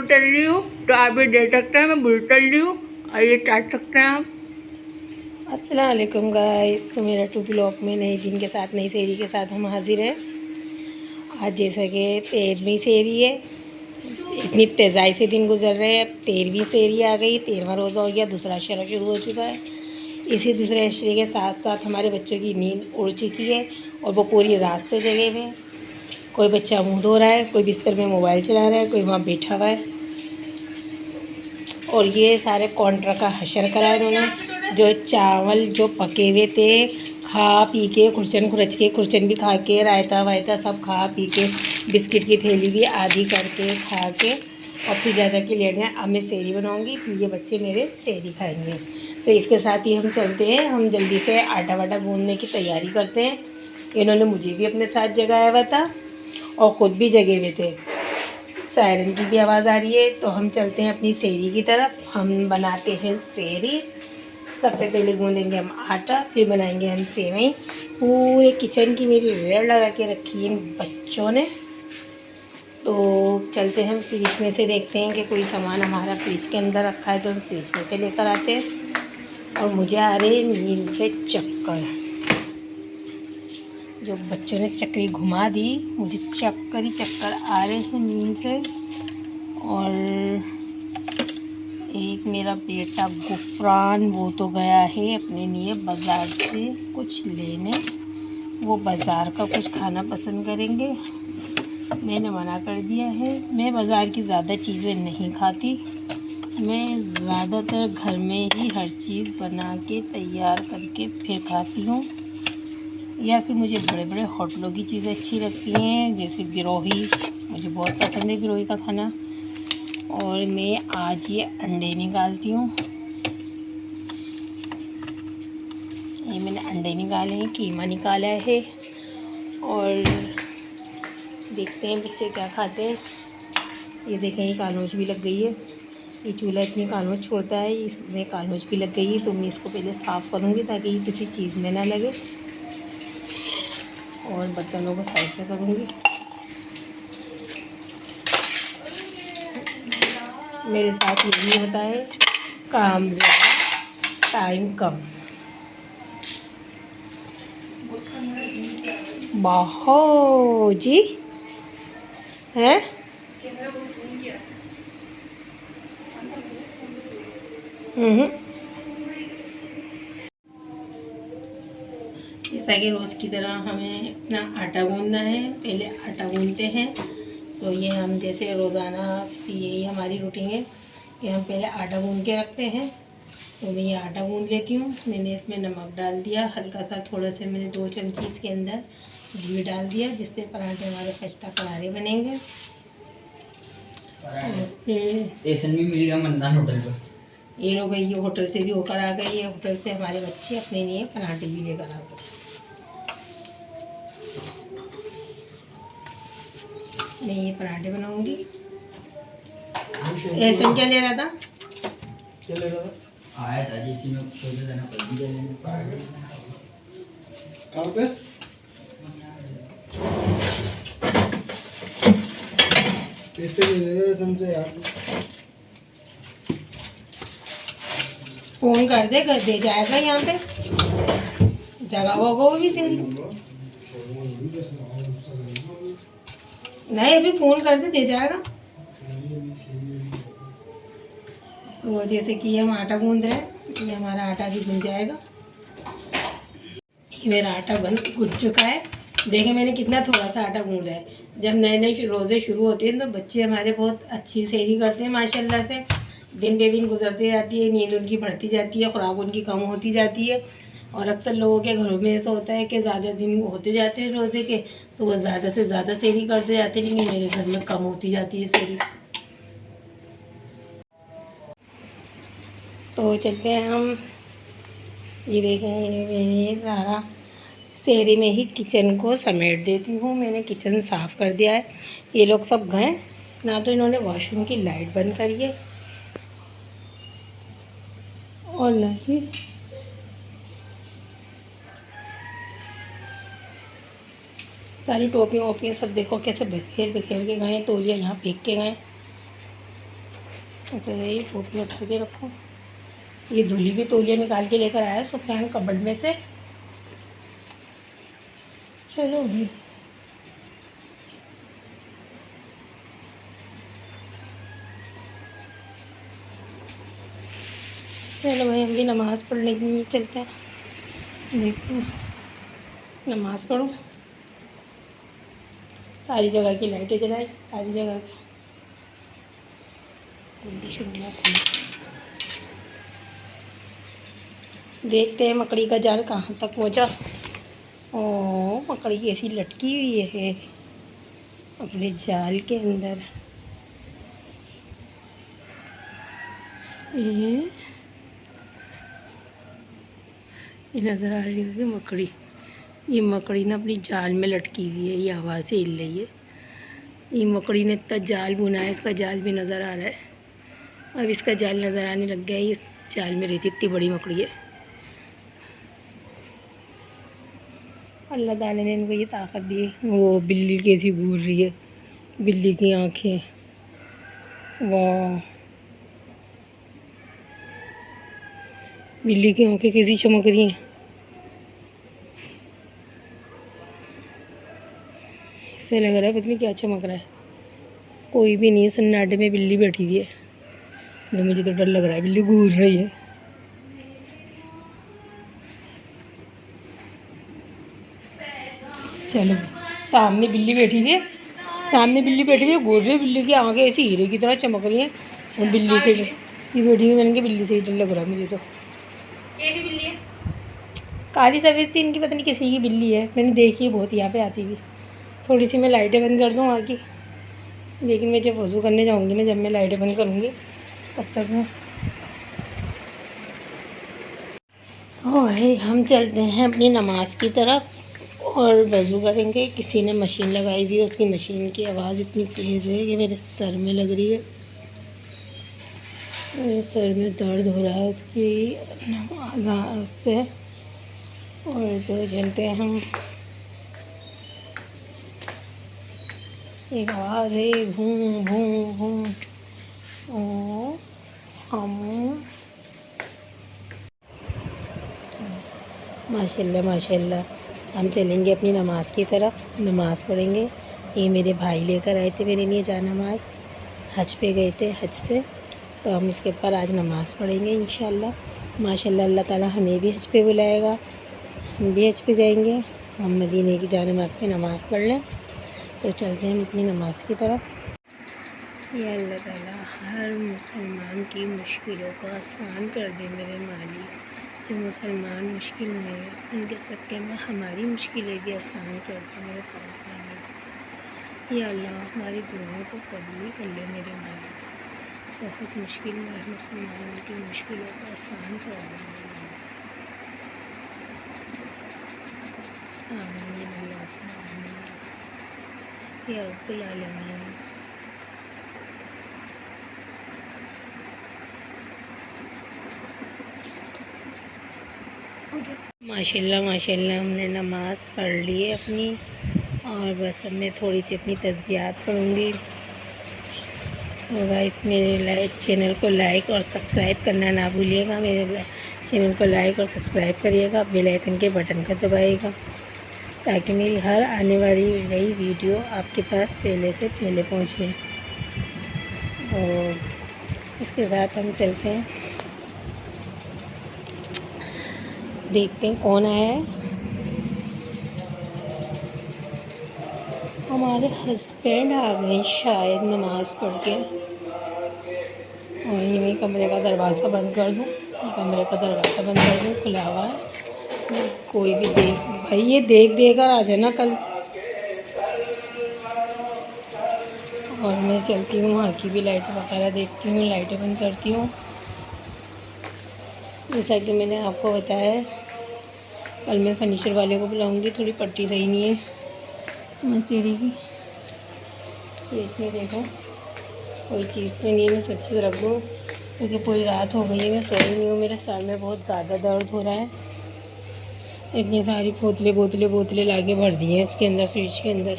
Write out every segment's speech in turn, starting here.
तल रही हूँ, तो आप भी देख सकते हैं मैं बुल तल रही हूँ और ये चाट सकते हैं आप। अस्सलाम वालेकुम गाइस, सुमेरा टू ब्लॉग में नए दिन के साथ नई सेरी के साथ हम हाजिर हैं। आज जैसा कि 13वीं सेरी है, इतनी तेज़ाई से दिन गुजर रहे हैं। 13वीं सेरी आ गई, 13वां रोज़ा हो गया, दूसरा अशरा शुरू हो चुका है। इसी दूसरे अशरे के साथ साथ हमारे बच्चों की नींद उड़ चुकी है और वो पूरी रात से जगे हुए हैं। कोई बच्चा मुँह धो रहा है, कोई बिस्तर में मोबाइल चला रहा है, कोई वहाँ बैठा हुआ है। और ये सारे कॉन्ट्रा का हशर करा है इन्होंने। जो चावल जो पके हुए थे, खा पी के खुरचन भी खा के, रायता वायता सब खा पी के, बिस्किट की थैली भी आधी करके खा के, और फिर जा के लेट गए। अब मैं सेरी बनाऊंगी, फिर ये बच्चे मेरे सेरी खाएंगे। तो इसके साथ ही हम चलते हैं, हम जल्दी से आटा वाटा गूंदने की तैयारी करते हैं। इन्होंने मुझे भी अपने साथ जगाया हुआ था और ख़ुद भी जगे हुए थे। सायरन की भी आवाज़ आ रही है। तो हम चलते हैं अपनी सेरी की तरफ। हम बनाते हैं सेरी। सबसे पहले गूंदेंगे हम आटा, फिर बनाएंगे हम सेवई। पूरे किचन की मेरी रेड लगा के रखी है इन बच्चों ने। तो चलते हैं फ्रिज में से, देखते हैं कि कोई सामान हमारा फ्रिज के अंदर रखा है तो हम फ्रिज में से लेकर आते हैं। और मुझे आ रहे हैं नींद से चक्कर। जो बच्चों ने चक्री घुमा दी, मुझे चक्कर ही चक्कर आ रहे हैं नींद से। और एक मेरा बेटा गुफरान, वो तो गया है अपने लिए बाज़ार से कुछ लेने। वो बाज़ार का कुछ खाना पसंद करेंगे, मैंने मना कर दिया है। मैं बाज़ार की ज़्यादा चीज़ें नहीं खाती, मैं ज़्यादातर घर में ही हर चीज़ बना के तैयार करके फिर खाती हूँ। या फिर मुझे बड़े बड़े होटलों की चीज़ें अच्छी लगती हैं, जैसे बिरोही, मुझे बहुत पसंद है बिरोही का खाना। और मैं आज ये अंडे निकालती हूँ। ये मैंने अंडे निकाले हैं, कीमा निकाला है। और देखते हैं बच्चे क्या खाते हैं। ये देखें, ये कालनोच भी लग गई है। ये चूल्हा इतनी कालनोच छोड़ता है, इसमें कालनोच भी लग गई है। तो मैं इसको पहले साफ़ करूँगी ताकि ये किसी चीज़ में ना लगे। और बर्तनों को साइड में करूँगी। मेरे साथ ये भी होता है, काम ज़्यादा टाइम कम। बाहो जी हैं। जैसा कि रोज़ की तरह हमें अपना आटा गूंदना है। पहले आटा गूंदते हैं। तो ये हम जैसे रोज़ाना यही हमारी रूटीन है कि हम पहले आटा गूंद के रखते हैं। तो मैं ये आटा गूंद लेती हूँ। मैंने इसमें नमक डाल दिया हल्का सा, थोड़ा सा मैंने 2 चमची इसके अंदर घी डाल दिया, जिससे पराठे हमारे खस्ता करारे बनेंगे। ये लोग भाई, ये होटल से भी होकर आ गई है। होटल से हमारे बच्चे अपने लिए पराठे भी लेकर आ गए। मैं ये पराठे बनाऊंगी। ऐसा क्या ले रहा था? क्या ले रहा था? आया था जिसकी में छोले देना पड़ गया। कहाँ पे? कैसे ले से यार? फोन कर दे जाएगा यहाँ पे जगह होगा भी सेरी। नहीं, अभी फ़ोन कर दे जाएगा। तो जैसे कि हम आटा गूंद रहे हैं, ये हमारा आटा भी गूंद जाएगा। ये मेरा आटा गूंद चुका है। देखें मैंने कितना थोड़ा सा आटा गूंदा है। जब नए नए रोज़े शुरू होते हैं तो बच्चे हमारे बहुत अच्छी सेहरी करते हैं माशाल्लाह से। दिन बे दिन गुजरते जाती है, नींद उनकी बढ़ती जाती है, खुराक उनकी कम होती जाती है। और अक्सर लोगों के घरों में ऐसा होता है कि ज़्यादा दिन होते जाते हैं रोज़े के, तो वो ज़्यादा से ज़्यादा सेहरी करते जाते हैं, लेकिन मेरे घर में कम होती जाती है सेहरी। तो चलते हैं हम। ये देखें, ये सारा सेहरी में ही किचन को समेट देती हूँ। मैंने किचन साफ़ कर दिया है। ये लोग सब गए ना, तो इन्होंने वॉशरूम की लाइट बंद करी है और नहीं सारी टोपियाँ वोपियाँ सब देखो कैसे बिखेर बिखेर के गए। तौलिया यहाँ फेंक के गए। ऐसे यही फूक लटक के रखो। ये धुली भी तौलिया निकाल के लेकर आया सुफियान कबर्ड में से। चलो भी चलो भाई, हम भी नमाज़ पढ़ने के लिए चलते हैं। देखते हैं, नमाज़ पढ़ो। सारी जगह की लाइटें जलाई, सारी जगह की गुंडी शुंडियाँ खुली। देखते हैं मकड़ी का जाल कहाँ तक पहुँचा। ओ, मकड़ी कैसी लटकी हुई है अपने जाल के अंदर। ये नज़र आ रही है मकड़ी। ये मकड़ी ना अपनी जाल में लटकी हुई है, ये हवा से हिल रही है। ये मकड़ी ने इतना जाल बुना है, इसका जाल भी नज़र आ रहा है। अब इसका जाल नज़र आने लग गया है। इस जाल में रहती इतनी बड़ी मकड़ी है। अल्लाह ताला ने इनको ये ताकत दी है। वो बिल्ली कैसी घूर रही है, बिल्ली की आँखें, वाह, बिल्ली की आँखें कैसी चमक रही हैं। इससे लग रहा है पता नहीं क्या चमक रहा है। कोई भी नहीं है, सन्नाटे में बिल्ली बैठी हुई है। जो मुझे तो डर लग रहा है, बिल्ली घूर रही है। चलो, सामने बिल्ली बैठी हुई है, सामने बिल्ली बैठी हुई है, घूर रही है। बिल्ली की आँखें ऐसी हीरे की तरह चमक रही हैं। और बिल्ली से ये बैठी हुई, मैंने कहा बिल्ली से ही डर लग रहा है मुझे तो। कैसी बिल्ली है? काली सफ़ेद सी इनकी पता नहीं किसी की बिल्ली है, मैंने देखी है बहुत यहाँ पे आती हुई। थोड़ी सी मैं लाइटें बंद कर दूँ वहाँ की, लेकिन मैं जब वज़ू करने जाऊँगी ना, जब मैं लाइटें बंद करूँगी तब तक मैं तो भाई हम चलते हैं अपनी नमाज की तरफ और वज़ू करेंगे। किसी ने मशीन लगाई हुई है, उसकी मशीन की आवाज़ इतनी तेज़ है कि मेरे सर में लग रही है। मेरे सर में दर्द हो रहा है उसकी नमाज से। और तो चलते हैं हम। एक आवाज़ है भूं भूं भूं। ओ हम माशाल्लाह माशाल्लाह हम चलेंगे अपनी नमाज़ की तरफ, नमाज़ पढ़ेंगे। ये मेरे भाई लेकर आए थे मेरे लिए जा नमाज़, हज पे गए थे हज से, तो हम इसके ऊपर आज नमाज़ पढ़ेंगे इंशाल्लाह। माशाल्लाह अल्लाह ताला हमें भी हज पे बुलाएगा, हम भी हज पे जाएंगे। हम मदीने की जा नमाज़ पे नमाज़ पढ़ लें। तो चलते हैं अपनी नमाज़ की तरफ। या अल्लाह ताला हर मुसलमान की मुश्किलों को आसान कर दे मेरे मालिक। जो मुसलमान मुश्किल में है उनके सबके में हमारी मुश्किलें भी आसान कर दे मेरे पास। या अल्लाह हमारी दुआओं को कबूल कर ले मेरे मालिक। बहुत मुश्किल में है मुसलमानों की मुश्किलों को आसान कर दे मेरे मालिक। आमीन अल्लाह आमीन या रब्बुल आलमीन। माशाल्लाह माशाल्लाह हमने नमाज़ पढ़ ली है अपनी, और बस अब मैं थोड़ी सी अपनी तस्बीहात पढ़ूँगी। तो गाइस मेरे चैनल को लाइक और सब्सक्राइब करना ना भूलिएगा। मेरे चैनल को लाइक और सब्सक्राइब करिएगा, बेल आइकन के बटन को दबाइएगा ताकि मेरी हर आने वाली नई वीडियो आपके पास पहले से पहले पहुँचे। और इसके साथ हम चलते हैं, देखते हैं कौन आया है। हमारे हस्बैंड आ गए शायद नमाज़ पढ़ के। और ये मैं कमरे का दरवाज़ा बंद कर दूँ, कमरे का दरवाज़ा बंद कर दूँ, खुला हुआ है। कोई भी देख भाई, ये देख कर आ जाना कल। और मैं चलती हूँ वहाँ की भी लाइट वगैरह देखती हूँ, लाइटें बंद करती हूँ। जैसा कि मैंने आपको बताया, कल मैं फर्नीचर वाले को बुलाऊंगी। थोड़ी पट्टी सही नहीं है मचेरी की, इसमें देखो कोई चीज़ तो नहीं है, मैं सब चीज़ रख दूँ क्योंकि पूरी रात हो गई है, मैं सोई नहीं हूँ। मेरे सर में बहुत ज़्यादा दर्द हो रहा है। इतनी सारी बोतलें ला के भर दी हैं इसके अंदर, फ्रिज के अंदर।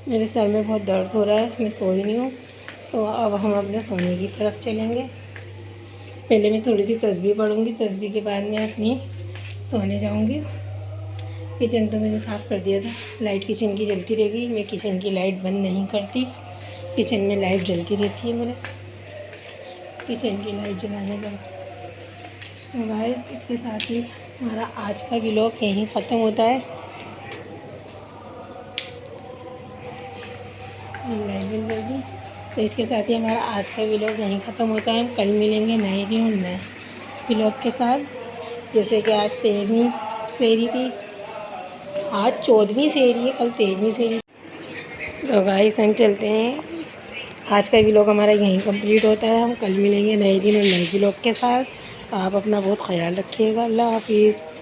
मेरे सर में बहुत दर्द हो रहा है, मैं सोई नहीं हूँ। तो अब हम अपने सोने की तरफ चलेंगे। पहले मैं थोड़ी सी तस्बीह पढ़ूँगी, तस्बीह के बाद मैं अपनी सोने जाऊँगी। किचन तो मैंने साफ़ कर दिया था, लाइट किचन की जलती रहेगी, मैं किचन की लाइट बंद नहीं करती, किचन में लाइट जलती रहती है मेरे, किचन की लाइट जलाने का। तो गाइस इसके साथ ही हमारा आज का व्लॉग यहीं ख़त्म होता है। लाइट बंद कर दी। तो इसके साथ ही हमारा आज का व्लॉग यहीं ख़त्म होता है। हम कल मिलेंगे नए दिन और नए व्लॉग के साथ। जैसे कि आज 13वीं सेहरी थी, आज 14वीं सेहरी है, कल 13वीं सेहरी। तो गाइस हम चलते हैं, आज का व्लॉग हमारा यहीं कंप्लीट होता है। हम कल मिलेंगे नए दिन और नए व्लॉग के साथ। तो आप अपना बहुत ख्याल रखिएगा। अल्लाह हाफिज़।